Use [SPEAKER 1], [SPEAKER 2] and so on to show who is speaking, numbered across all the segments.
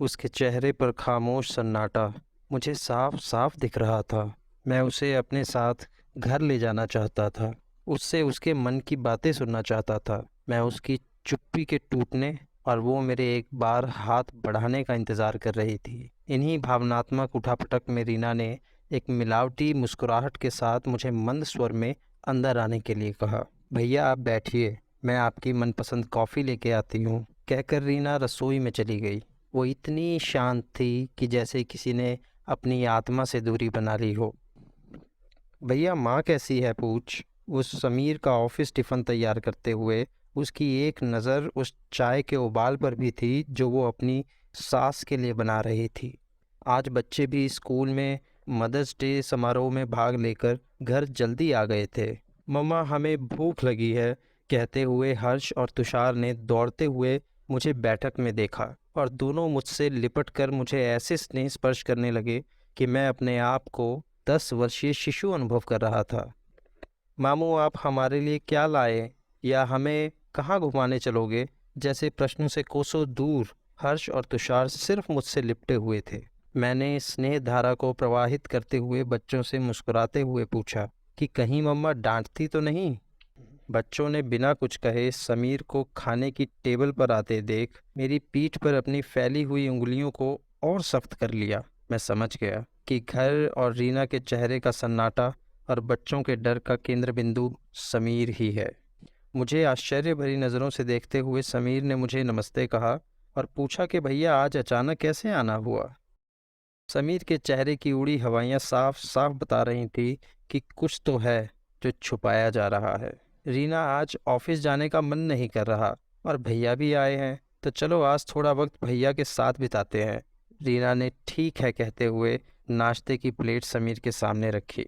[SPEAKER 1] उसके चेहरे पर खामोश सन्नाटा मुझे साफ साफ दिख रहा था। मैं उसे अपने साथ घर ले जाना चाहता था। उससे उसके मन की बातें सुनना चाहता था। मैं उसकी चुप्पी के टूटने और वो मेरे एक बार हाथ बढ़ाने का इंतज़ार कर रही थी। इन्हीं भावनात्मक उठापटक में रीना ने एक मिलावटी मुस्कुराहट के साथ मुझे मंद स्वर में अंदर आने के लिए कहा। भैया आप बैठिए, मैं आपकी मनपसंद कॉफ़ी लेके आती हूँ। कहकर रीना रसोई में चली गई। वो इतनी शांत थी कि जैसे किसी ने अपनी आत्मा से दूरी बना ली हो। भैया माँ कैसी है पूछ। उस समीर का ऑफिस टिफ़िन तैयार करते हुए उसकी एक नज़र उस चाय के उबाल पर भी थी जो वो अपनी सास के लिए बना रही थी। आज बच्चे भी स्कूल में मदर्स डे समारोह में भाग लेकर घर जल्दी आ गए थे। मम्मा हमें भूख लगी है, कहते हुए हर्ष और तुषार ने दौड़ते हुए मुझे बैठक में देखा और दोनों मुझसे लिपट कर मुझे ऐसे स्नेह स्पर्श करने लगे कि मैं अपने आप को 10 वर्षीय शिशु अनुभव कर रहा था। मामू आप हमारे लिए क्या लाए, या हमें कहाँ घुमाने चलोगे, जैसे प्रश्नों से कोसों दूर हर्ष और तुषार सिर्फ मुझसे लिपटे हुए थे। मैंने स्नेह धारा को प्रवाहित करते हुए बच्चों से मुस्कुराते हुए पूछा कि कहीं मम्मा डांटती तो नहीं। बच्चों ने बिना कुछ कहे समीर को खाने की टेबल पर आते देख मेरी पीठ पर अपनी फैली हुई उंगलियों को और सख्त कर लिया। मैं समझ गया कि घर और रीना के चेहरे का सन्नाटा और बच्चों के डर का केंद्र बिंदु समीर ही है। मुझे आश्चर्य भरी नज़रों से देखते हुए समीर ने मुझे नमस्ते कहा और पूछा कि भैया आज अचानक कैसे आना हुआ। समीर के चेहरे की उड़ी हवाइयाँ साफ साफ बता रही थी कि कुछ तो है जो छुपाया जा रहा है। रीना आज ऑफिस जाने का मन नहीं कर रहा और भैया भी आए हैं, तो चलो आज थोड़ा वक्त भैया के साथ बिताते हैं। रीना ने ठीक है कहते हुए नाश्ते की प्लेट समीर के सामने रखी।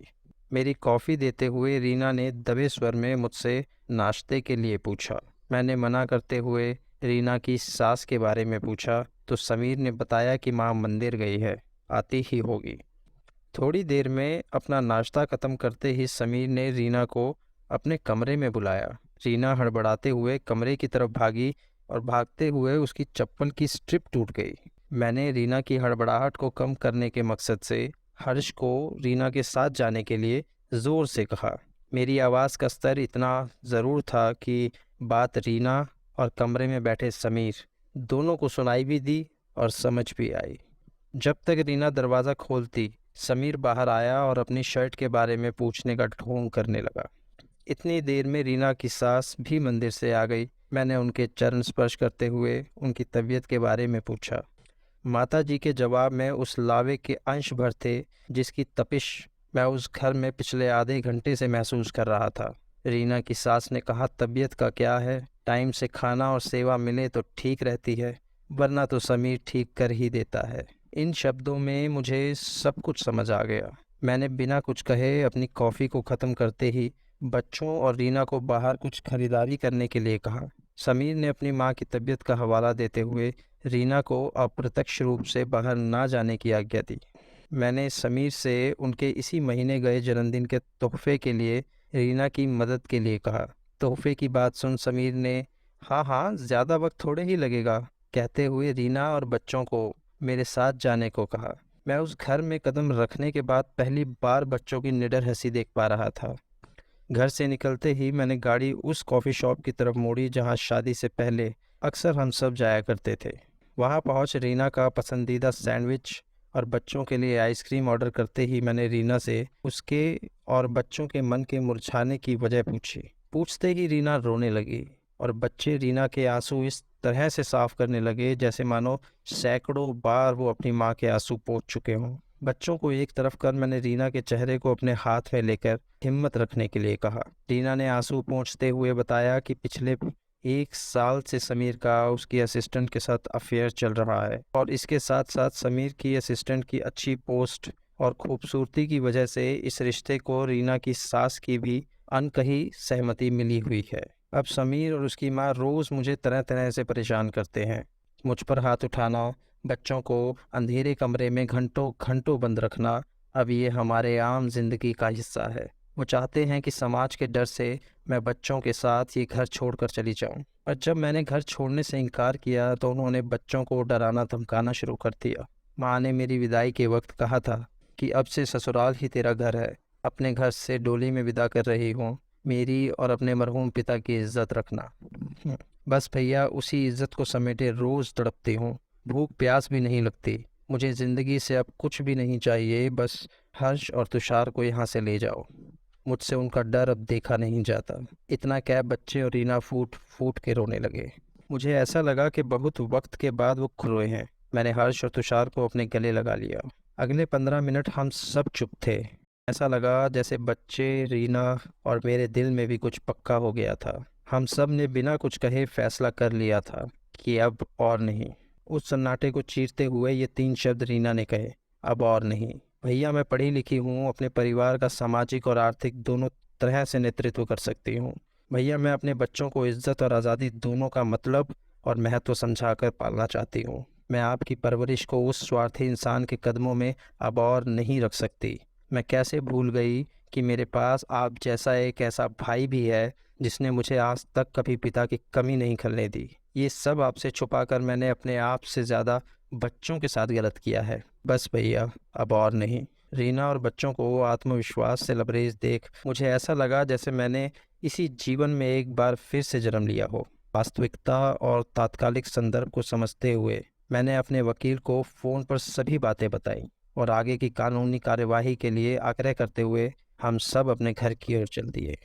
[SPEAKER 1] मेरी कॉफ़ी देते हुए रीना ने दबे स्वर में मुझसे नाश्ते के लिए पूछा। मैंने मना करते हुए रीना की सास के बारे में पूछा तो समीर ने बताया कि माँ मंदिर गई है, आती ही होगी। थोड़ी देर में अपना नाश्ता ख़त्म करते ही समीर ने रीना को अपने कमरे में बुलाया। रीना हड़बड़ाते हुए कमरे की तरफ भागी और भागते हुए उसकी चप्पल की स्ट्रिप टूट गई। मैंने रीना की हड़बड़ाहट को कम करने के मकसद से हर्ष को रीना के साथ जाने के लिए ज़ोर से कहा। मेरी आवाज़ का स्तर इतना ज़रूर था कि बात रीना और कमरे में बैठे समीर दोनों को सुनाई भी दी और समझ भी आई। जब तक रीना दरवाज़ा खोलती समीर बाहर आया और अपनी शर्ट के बारे में पूछने का ढोंग करने लगा। इतनी देर में रीना की सास भी मंदिर से आ गई। मैंने उनके चरण स्पर्श करते हुए उनकी तबीयत के बारे में पूछा। माता जी के जवाब में उस लावे के अंश भर थे जिसकी तपिश मैं उस घर में पिछले आधे घंटे से महसूस कर रहा था। रीना की सास ने कहा तबीयत का क्या है, टाइम से खाना और सेवा मिले तो ठीक रहती है, वरना तो समीर ठीक कर ही देता है। इन शब्दों में मुझे सब कुछ समझ आ गया। मैंने बिना कुछ कहे अपनी कॉफ़ी को ख़त्म करते ही बच्चों और रीना को बाहर कुछ खरीदारी करने के लिए कहा। समीर ने अपनी माँ की तबीयत का हवाला देते हुए रीना को अप्रत्यक्ष रूप से बाहर ना जाने की आज्ञा दी। मैंने समीर से उनके इसी महीने गए जन्मदिन के तोहफे के लिए रीना की मदद के लिए कहा। तोहफे की बात सुन समीर ने हाँ हाँ ज़्यादा वक्त थोड़े ही लगेगा कहते हुए रीना और बच्चों को मेरे साथ जाने को कहा। मैं उस घर में कदम रखने के बाद पहली बार बच्चों की निडर हंसी देख पा रहा था। घर से निकलते ही मैंने गाड़ी उस कॉफ़ी शॉप की तरफ मोड़ी जहां शादी से पहले अक्सर हम सब जाया करते थे। वहां पहुंच रीना का पसंदीदा सैंडविच और बच्चों के लिए आइसक्रीम ऑर्डर करते ही मैंने रीना से उसके और बच्चों के मन के मुरझाने की वजह पूछी। पूछते ही रीना रोने लगी और बच्चे रीना के आंसू इस तरह से साफ करने लगे जैसे मानो सैकड़ों बार वो अपनी माँ के आंसू पोंछ चुके हों। बच्चों को एक तरफ कर मैंने रीना के चेहरे को अपने हाथ में लेकर हिम्मत रखने के लिए कहा। रीना ने आंसू पोंछते हुए बताया कि पिछले 1 साल से समीर का उसकी असिस्टेंट के साथ अफेयर चल रहा है और इसके साथ साथ समीर की असिस्टेंट की अच्छी पोस्ट और खूबसूरती की वजह से इस रिश्ते को रीना की सास की भी अनकही सहमति मिली हुई है। अब समीर और उसकी माँ रोज़ मुझे तरह तरह से परेशान करते हैं। मुझ पर हाथ उठाना, बच्चों को अंधेरे कमरे में घंटों घंटों बंद रखना अब ये हमारे आम जिंदगी का हिस्सा है। वो चाहते हैं कि समाज के डर से मैं बच्चों के साथ ये घर छोड़कर चली जाऊं। और जब मैंने घर छोड़ने से इनकार किया तो उन्होंने बच्चों को डराना धमकाना शुरू कर दिया। माँ ने मेरी विदाई के वक्त कहा था कि अब से ससुराल ही तेरा घर है। अपने घर से डोली में विदा कर रही हूँ। मेरी और अपने मरहूम पिता की इज्जत रखना। बस भैया, उसी इज्जत को समेटे रोज़ तड़पती हूँ। भूख प्यास भी नहीं लगती। मुझे ज़िंदगी से अब कुछ भी नहीं चाहिए, बस हर्ष और तुषार को यहाँ से ले जाओ। मुझसे उनका डर अब देखा नहीं जाता। इतना क्या, बच्चे और रीना फूट फूट के रोने लगे। मुझे ऐसा लगा कि बहुत वक्त के बाद वो रोए हैं। मैंने हर्ष और तुषार को अपने गले लगा लिया। अगले 15 मिनट हम सब चुप थे। ऐसा लगा जैसे बच्चे, रीना और मेरे दिल में भी कुछ पक्का हो गया था। हम सब ने बिना कुछ कहे फैसला कर लिया था कि अब और नहीं। उस सन्नाटे को चीरते हुए ये 3 शब्द रीना ने कहे, अब और नहीं। भैया, मैं पढ़ी लिखी हूँ, अपने परिवार का सामाजिक और आर्थिक दोनों तरह से नेतृत्व कर सकती हूँ। भैया, मैं अपने बच्चों को इज्जत और आज़ादी दोनों का मतलब और महत्व समझाकर पालना चाहती हूँ। मैं आपकी परवरिश को उस स्वार्थी इंसान के कदमों में अब और नहीं रख सकती। मैं कैसे भूल गई कि मेरे पास आप जैसा एक ऐसा भाई भी है जिसने मुझे आज तक कभी पिता की कमी नहीं खलने दी। ये सब आपसे छुपाकर मैंने अपने आप से ज़्यादा बच्चों के साथ गलत किया है। बस भैया, अब और नहीं। रीना और बच्चों को आत्मविश्वास से लबरेज देख मुझे ऐसा लगा जैसे मैंने इसी जीवन में एक बार फिर से जन्म लिया हो। वास्तविकता और तात्कालिक संदर्भ को समझते हुए मैंने अपने वकील को फ़ोन पर सभी बातें बताई और आगे की कानूनी कार्यवाही के लिए आग्रह करते हुए हम सब अपने घर की ओर चल दिए।